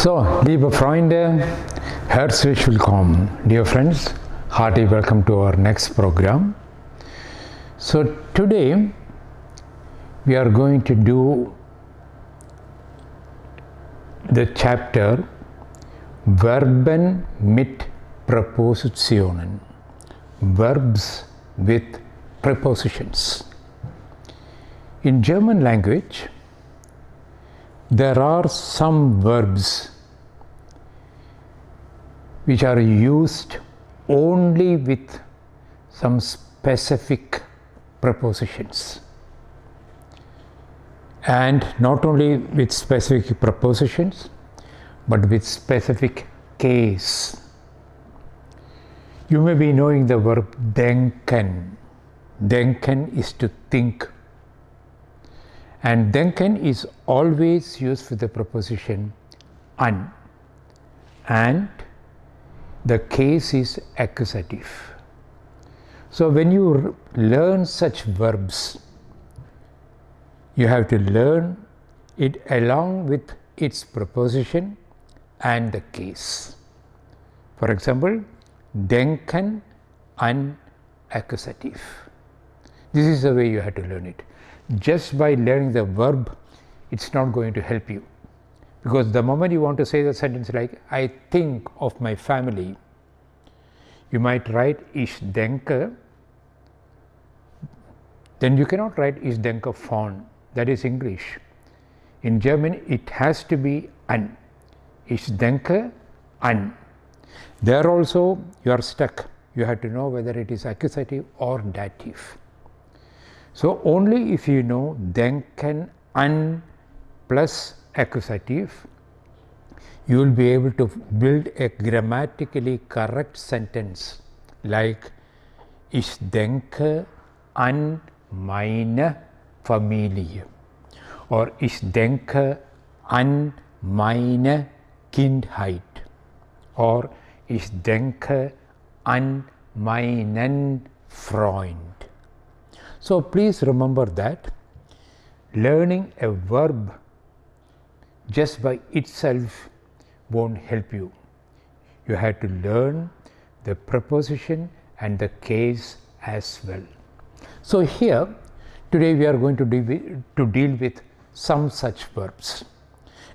So, liebe Freunde, herzlich willkommen. Dear friends, hearty welcome to our next program. So, today we are going to do the chapter VERBEN mit PRÄPOSITIONen, verbs with prepositions. In German language, there are some verbs which are used only with some specific prepositions, and not only with specific prepositions but with specific case. You may be knowing the verb denken. Denken is to think, and denken is always used with the preposition an, and the case is accusative. So when you learn such verbs, you have to learn it along with its preposition and the case. For example, denken an accusative. This is the way you have to learn it. Just by learning the verb, it's not going to help you, because the moment you want to say the sentence like I think of my family, you might write ich denke, then you cannot write ich denke von. That is English. In German it has to be an. Ich denke an. There also you are stuck. You have to know whether it is accusative or dative. So only if you know denken an plus accusative, you will be able to build a grammatically correct sentence like ich denke an meine Familie, or ich denke an meine Kindheit, or ich denke an meinen Freund. So please remember that learning a verb just by itself won't help you. You have to learn the preposition and the case as well. So here today we are going to deal with some such verbs,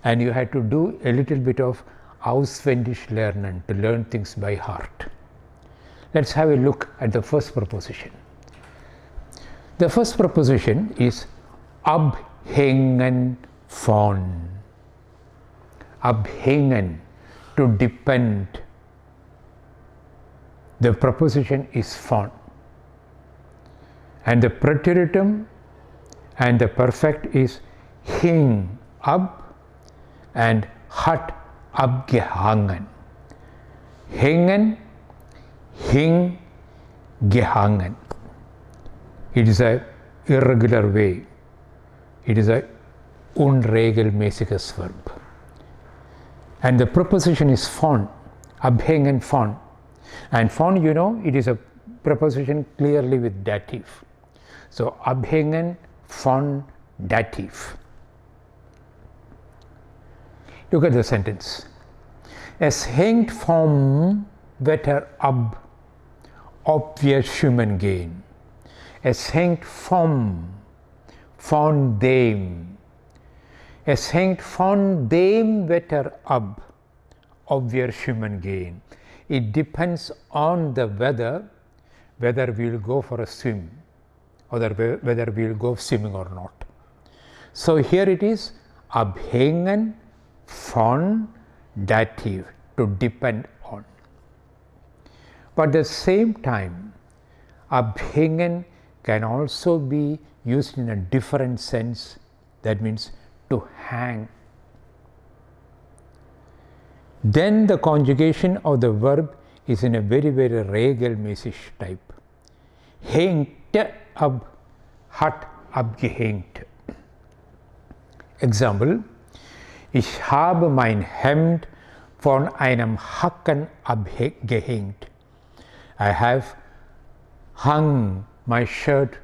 and you have to do a little bit of auswendig lernen, to learn things by heart. Let's have a look at the first preposition. The first preposition is abhängen von. Abhängen, to depend. The preposition is von, and the preteritum and the perfect is hing, ab, and hat abgehangen. Hängen, hing, gehangen. It is a irregular way. It is a unregelmäßiges verb. And the preposition is von, abhängen von. And von, you know, it is a preposition clearly with dative. So abhängen von dative. Look at the sentence. Es hängt vom Wetter ab, ob wir schwimmen gehen. Es hängt von dem. Es hängt von dem Wetter ab, ob wir schwimmen gehen. It depends on the weather, whether we will go for a swim, or whether we will go swimming or not. So here it is abhängen von dative, to depend on. But at the same time, abhängen can also be used in a different sense. That means to hang. Then the conjugation of the verb is in a very, very regelmäßig type. Hängt ab, hat abgehängt. Example: Ich habe mein Hemd von einem Haken abgehängt. I have hung my shirt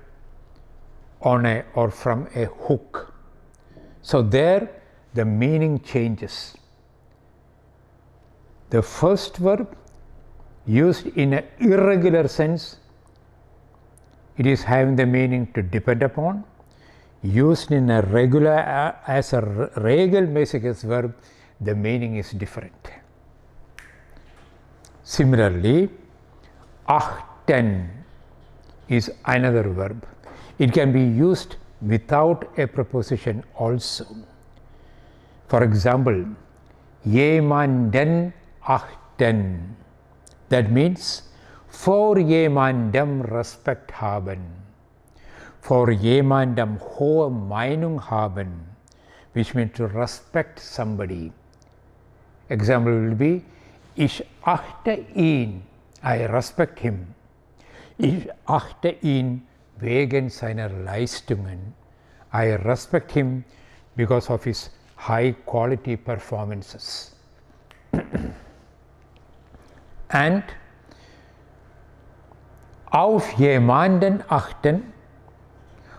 on a or from a hook. So there the meaning changes. The first verb used in an irregular sense, it is having the meaning to depend upon. Used in a regular as a regelmäßiges verb, the meaning is different. Similarly, achten is another verb. It can be used without a preposition also. For example, jemanden achten. That means vor jemandem Respekt haben, vor jemandem hohe Meinung haben, which means to respect somebody. Example will be, ich achte ihn, I respect him. Ich achte ihn wegen seiner Leistungen. I respect him because of his high quality performances. And auf jemanden achten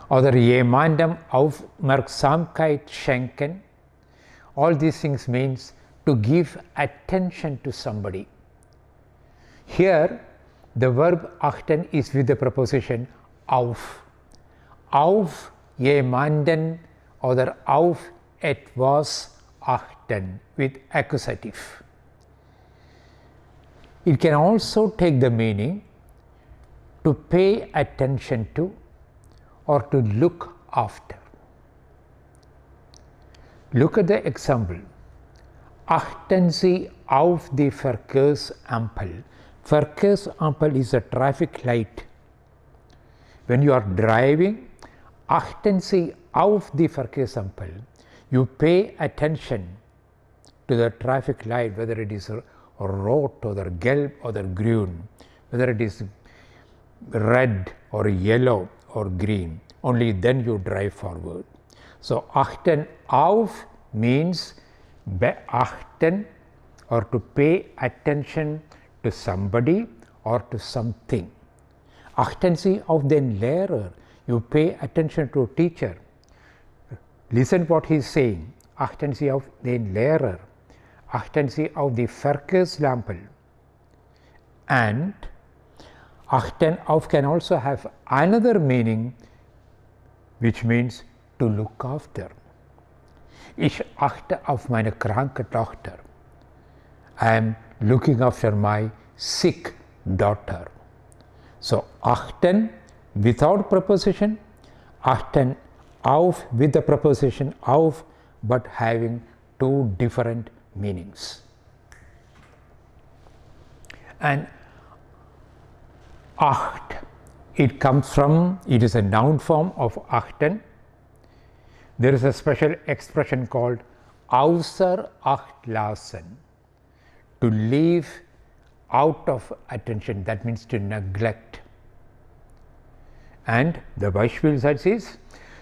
oder jemandem Aufmerksamkeit schenken, all these things means to give attention to somebody. Here the verb achten is with the preposition auf. Auf jemanden oder auf etwas achten with accusative. It can also take the meaning to pay attention to or to look after. Look at the example. Achten Sie auf die Verkehrsampel. Verkehrsampel is a traffic light. When you are driving, achten Sie auf die Verkehrsampel. You pay attention to the traffic light, whether it is rot or gelb or grün, whether it is red or yellow or green. Only then you drive forward. So achten auf means beachten or to pay attention to somebody or to something. Achten Sie auf den Lehrer. You pay attention to a teacher. Listen what he is saying. Achten Sie auf den Lehrer. Achten Sie auf die Verkehrsampel. And achten auf can also have another meaning, which means to look after. Ich achte auf meine kranke Tochter. I am looking after my sick daughter. So achten without preposition, achten auf with the preposition auf, but having two different meanings. And acht, it comes from, it is a noun form of achten. There is a special expression called außer Acht lassen, to leave out of attention, that means to neglect. And the Beispielsatz is,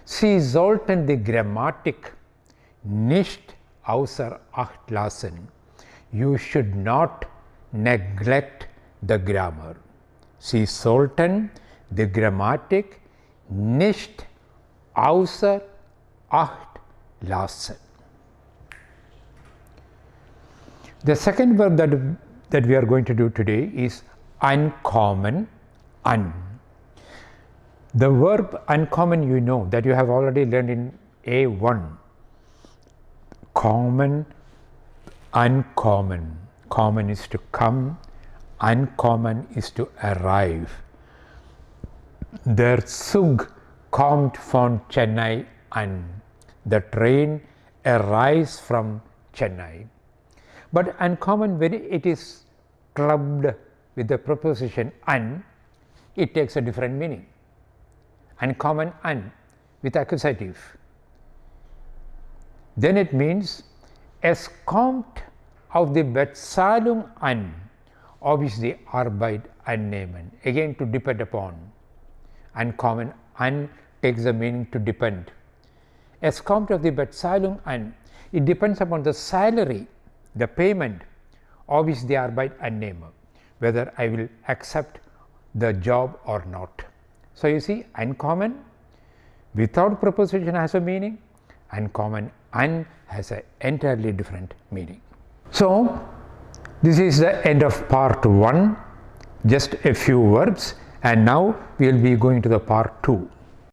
Sie sollten die Grammatik nicht außer Acht lassen. You should not neglect the grammar. Sie sollten die Grammatik nicht außer Acht lassen. The second verb that we are going to do today is uncommon, un. The verb uncommon, you know that you have already learned in A1. Common, uncommon. Common is to come, uncommon is to arrive. Der Zug kommt von Chennai an. The train arrives from Chennai. But uncommon, when it is clubbed with the preposition un, it takes a different meaning. Uncommon, un, with accusative. Then it means, es kommt auf die Bezahlung an, obviously Arbeit annehmen, again to depend upon. Uncommon, un takes the meaning to depend. Es kommt auf die Bezahlung an, it depends upon the salary, the payment, obviously Arbeit annehmen, whether I will accept the job or not. So you see, uncommon without preposition has a meaning, uncommon un has an entirely different meaning. So This is the end of part 1, just a few verbs, and now we will be going to the part 2.